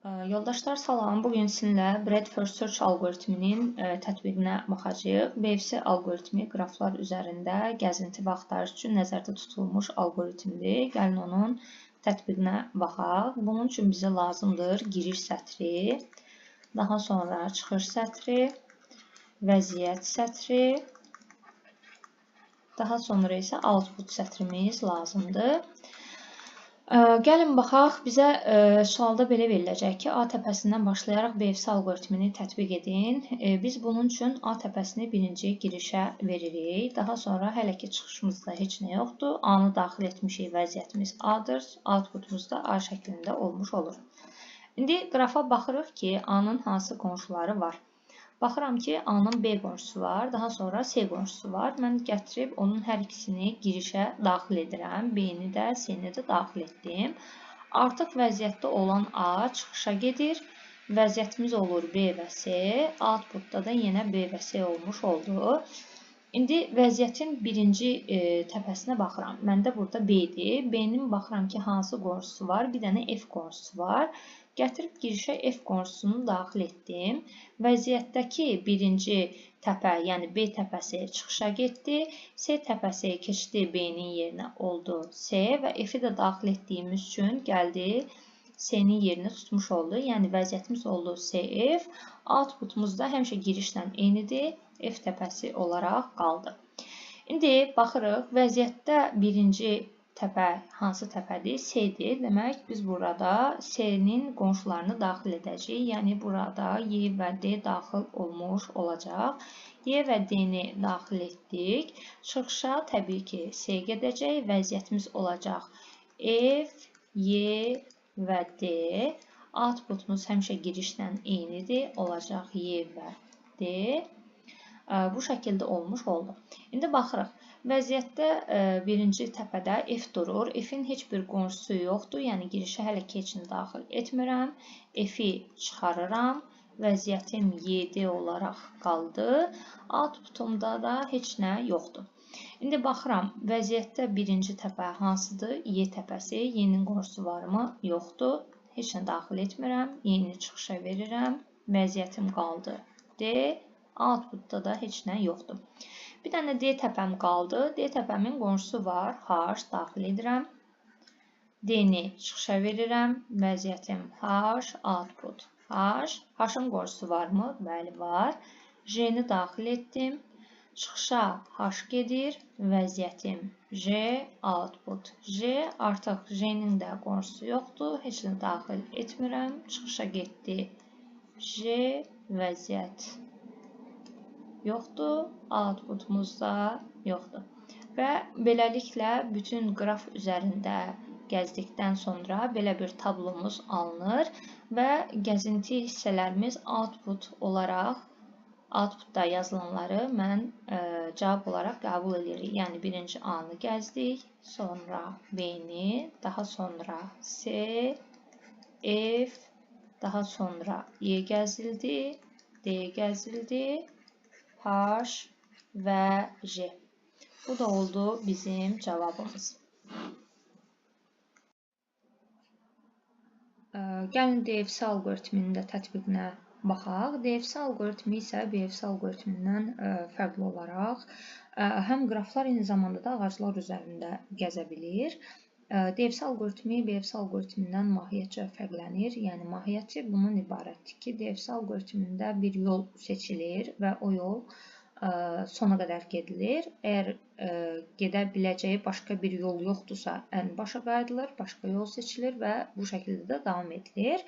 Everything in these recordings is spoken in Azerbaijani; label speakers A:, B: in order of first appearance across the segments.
A: Yoldaşlar salam. Bugün sizinlə Bradford Search algoritminin tətbiqinə baxacağıq. BFC algoritmi qraflar üzərində gəzinti və axtarış üçün nəzərdə tutulmuş algoritmdir. Gəlin onun tətbiqinə baxaq. Bunun üçün bizə lazımdır giriş sətri, daha sonra çıxış sətri, vəziyyət sətri, daha sonra isə output sətrimiz lazımdır. Gəlin baxaq, bizə sualda belə veriləcək ki, A təpəsindən başlayaraq BFC algoritmini tətbiq edin. Biz bunun üçün A təpəsini birinci girişə veririk. Daha sonra hələ ki çıxışımızda heç nə yoxdur. A-nı daxil etmişik, vəziyyətimiz A-dır. Outputumuz da A şəklində olmuş olur. İndi qrafa baxırıq ki, A-nın hansı qonşuları var. Baxıram ki, A-nın B qonşusu var, daha sonra C qonşusu var. Mən gətirib onun hər ikisini girişə daxil edirəm. B-ni də, C-ni də daxil etdim. Artıq vəziyyətdə olan A çıxışa gedir. Vəziyyətimiz olur B və C. Outputda da yenə B və C olmuş oldu. İndi vəziyyətin birinci təpəsinə baxıram. Məndə burada B-dir. B-nin baxıram ki, hansı qonşusu var? Bir dənə F qonşusu var. Gətirib girişə F qonşusunu daxil etdim. Vəziyyətdəki birinci təpə, yəni B təpəsi çıxışa getdi. C təpəsi keçdi B-nin yerinə oldu C və F-i də daxil etdiyimiz üçün gəldi C-nin yerini tutmuş oldu. Yəni vəziyyətimiz oldu CF. Outputumuz da həmişə girişlə eynidir. F təpəsi olaraq qaldı. İndi baxırıq, vəziyyətdə birinci təpə hansı təpədir? C-dir. Demək, biz burada C-nin qonşularını daxil edəcəyik. Yəni, burada Y və D daxil olmuş olacaq. Y və D-ni daxil etdik. Çıxışa təbii ki, C gedəcək. Vəziyyətimiz olacaq F, Y və D. Outputumuz həmişə girişlə eynidir. Olacaq Y və D. Bu şəkildə olmuş oldu. İndi baxırıq. Vəziyyətdə birinci təpədə F durur. F-in heç bir qonşusu yoxdur. Yəni girişə hələ ki heç nə daxil etmirəm. F-i çıxarıram. Vəziyyətim Y-D olaraq qaldı. Outputumda da heç nə yoxdur. İndi baxıram. Vəziyyətdə birinci təpə hansıdır? Y təpəsi. Y-nin qonşusu varmı? Yoxdur. Heç nə daxil etmirəm. Y-ni çıxışa verirəm. Vəziyyətim qaldı D. Outputda da heç nə yoxdur. Bir dənə D təpəm qaldı. D təpəmin qonşusu var. H daxil edirəm. D-ni çıxışa verirəm. Vəziyyətim H, output H. H-ın qonşusu varmı? Bəli, var. J-ni daxil etdim. Çıxışa H gedir. Vəziyyətim J, output J. Artıq J-nin də qonşusu yoxdur. Heç nə daxil etmirəm. Çıxışa getdi J, vəziyyət yoxdur, outputumuz da yoxdur. Və beləliklə bütün qraf üzərində gəzdikdən sonra belə bir tablomuz alınır və gəzinti hissələrimiz output olaraq, outputda yazılanları mən cavab olaraq qəbul edirik. Yəni birinci A-nı gəzdik, sonra B-ni, daha sonra C, F, daha sonra Y gəzildi, D gəzildi, H və J. Bu da oldu bizim cavabımız. Gəlin DFC algoritminin də tətbiqinə baxaq. DFC algoritmi isə BFC algoritmindən fərqli olaraq həm qraflar, eyni zamanda da ağaclar üzərində gəzə bilir. DFC algoritmi BFC algoritmindən mahiyyətcə fərqlənir. Yəni, mahiyyəti bundan ibarətdir ki, DFC algoritmində bir yol seçilir və o yol sona qədər gedilir. Əgər gedə biləcəyi başqa bir yol yoxdursa, ən başa qayıdılır, başqa yol seçilir və bu şəkildə də davam edilir.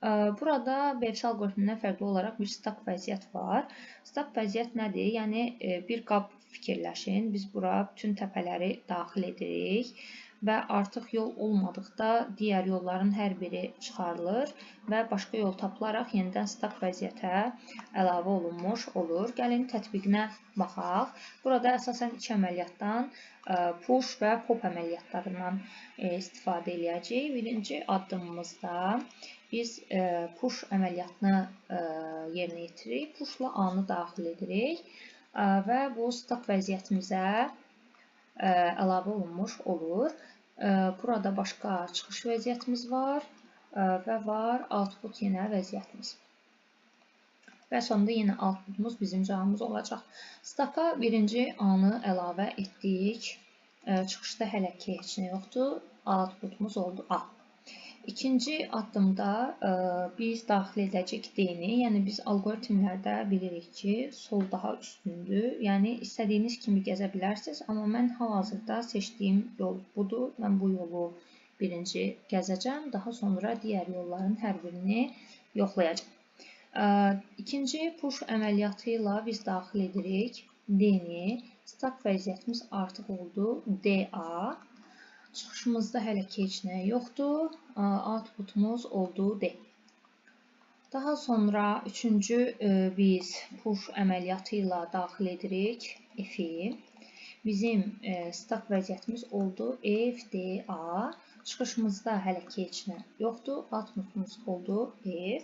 A: Burada BFC algoritmindən fərqli olaraq bir stak vəziyyət var. Stak vəziyyət nədir? Yəni, bir qab fikirləşin. Biz bura bütün təpələri daxil edirik və artıq yol olmadıqda digər yolların hər biri çıxarılır və başqa yol tapılaraq yenidən stak vəziyyətə əlavə olunmuş olur. Gəlin tətbiqinə baxaq. Burada əsasən iki əməliyyatdan, push və pop əməliyyatlarından istifadə edəcəyik. Birinci addımımızda biz push əməliyyatını yerinə yetiririk. Pushla A-nı daxil edirik və bu stak vəziyyətimizə əlavə olunmuş olur. Burada başqa çıxış vəziyyətimiz var. və var output yenə vəziyyətimiz. Və sonunda yenə outputumuz bizim cavabımız olacaq. Staka birinci A-nı əlavə etdik. Çıxışda hələ ki heç nə yoxdur. Outputumuz oldu A. İkinci addımda biz daxil edəcəyik D-ni. Yəni biz algoritmlərdə bilirik ki, sol daha üstündür. Yəni istədiyiniz kimi gəzə bilərsiniz. Amma mən hal-hazırda seçdiyim yol budur. Mən bu yolu birinci gəzəcəm. Daha sonra digər yolların hər birini yoxlayacağım. İkinci push əməliyyatı ilə biz daxil edirik D-ni. Stak vəziyyətimiz artıq oldu DA. Çıxışımızda hələ ki heç nə yoxdur. Outputumuz oldu D. Daha sonra üçüncü biz push əməliyyatı ilə daxil edirik F-i. Bizim stak vəziyyətimiz oldu FDA. Çıxışımızda hələ ki heç nə yoxdur. Outputumuz oldu F.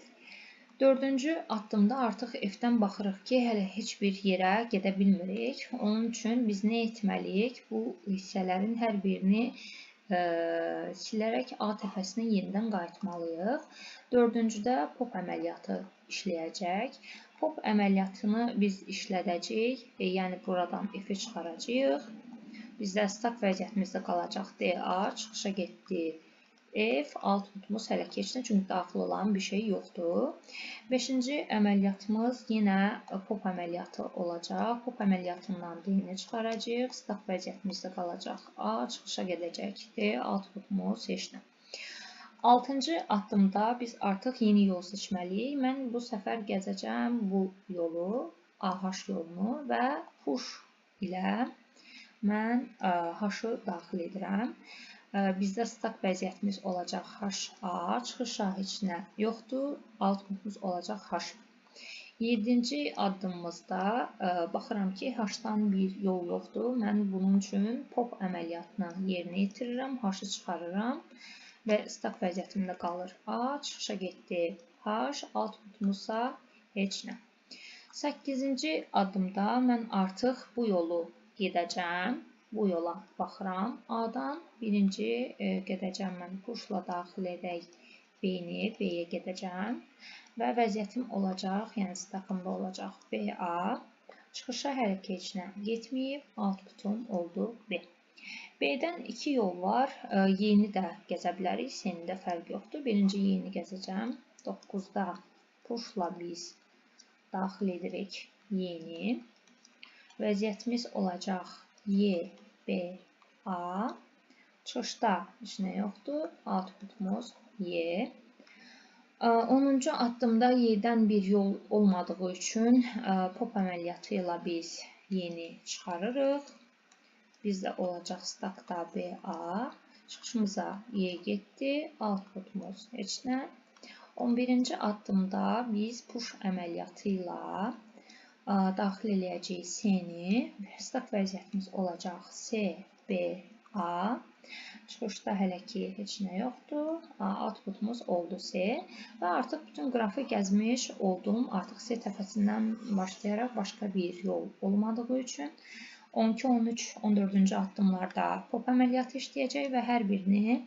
A: Dördüncü addımda artıq F-dən baxırıq ki, hələ heç bir yerə gedə bilmirik. Onun üçün biz nə etməliyik? Bu hissələrin hər birini silərək A təpəsinə yenidən qayıtmalıyıq. Dördüncüdə pop əməliyyatı işləyəcək. Pop əməliyyatını biz işlədəcəyik. Yəni buradan F-i çıxaracağıq. Bizdə stak vəziyyətimizdə qalacaq DA. Çıxışa getdi F, outputumuz hələ ki heç nə, çünki daxil olan bir şey yoxdur. Beşinci əməliyyatımız yenə pop əməliyyatı olacaq. Pop əməliyyatından D-ni çıxaracağıq. Stak vəziyyətimizdə qalacaq A, çıxışa gedəcək D, outputumuz heç nə. Altıncı addımda biz artıq yeni yol seçməliyik. Mən bu səfər gəzəcəm bu yolu, AH yolunu və push ilə mən H-ı daxil edirəm. Bizdə stak vəziyyətimiz olacaq HA, çıxışa heç nə yoxdur, outputumuz olacaq H. 7-ci addımımızda baxıram ki, H-dan bir yol yoxdur. Mən bunun üçün pop əməliyyatını yerinə yetirirəm, H-ı çıxarıram və stak vəziyyətimdə qalır A, çıxışa getdi H, outputumuzsa heç nə. 8-ci addımda mən artıq bu yolu gedəcəm. Bu yola baxıram. A-dan birinci gedəcəm mən pushla daxil edək B-ni, B-yə gedəcəm və vəziyyətim olacaq, yəni stakımda olacaq BA. Çıxışa hələ ki heç nə getməyib, outputum oldu B. B-dən iki yol var. Y-ni də gəzə bilərik, S-ni də fərq yoxdur. Birinci Y-ni gəzəcəm. 9-da pushla biz daxil edirik Y-ni. Vəziyyətimiz olacaq Y, B, A. Çıxışda heç nə yoxdur. Outputumuz Y. 10-cu addımda Y-dən bir yol olmadığı üçün pop əməliyyatı ilə biz Y-ni çıxarırıq. Bizdə olacaq stakda BA. Çıxışımıza Y getdi. Outputumuz heç nə. 11-ci addımda biz push əməliyyatı ilə daxil eləyəcəyik S-ni. Stak vəziyyətimiz olacaq S, B, A. Çıxışda hələ ki heç nə yoxdur. Outputumuz oldu S. Və artıq bütün qrafı gəzmiş oldum. Artıq S təpəsindən başlayaraq başqa bir yol olmadığı üçün 12, 13, 14-cü addımlarda pop əməliyyatı işləyəcək və hər birini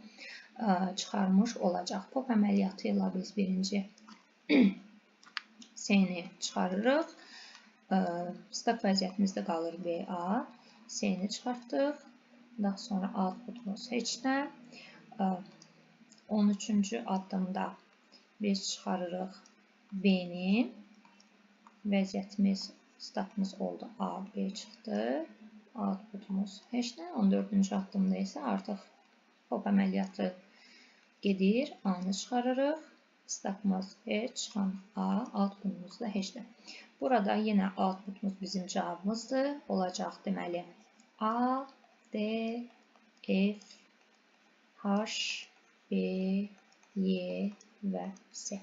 A: çıxarmış olacaq. Pop əməliyyatı ilə biz birinci S-ni çıxarırıq. Stak vəziyyətimizdə qalır BA. S-ni çıxartdıq. Daha sonra outputumuz heç nə. 13-cü addımda biz çıxarırıq B-ni. Vəziyyətimiz, stakımız oldu A, B çıxdı. Outputumuz heç nə. 14-cü addımda isə artıq pop əməliyyatı gedir. A-nı çıxarırıq. Stakımız heç, çıxan A, outputumuz da heç nə. Burada yenə outputumuz bizim cavabımızdır. Olacaq deməli A, D, F, H, B, Y və S.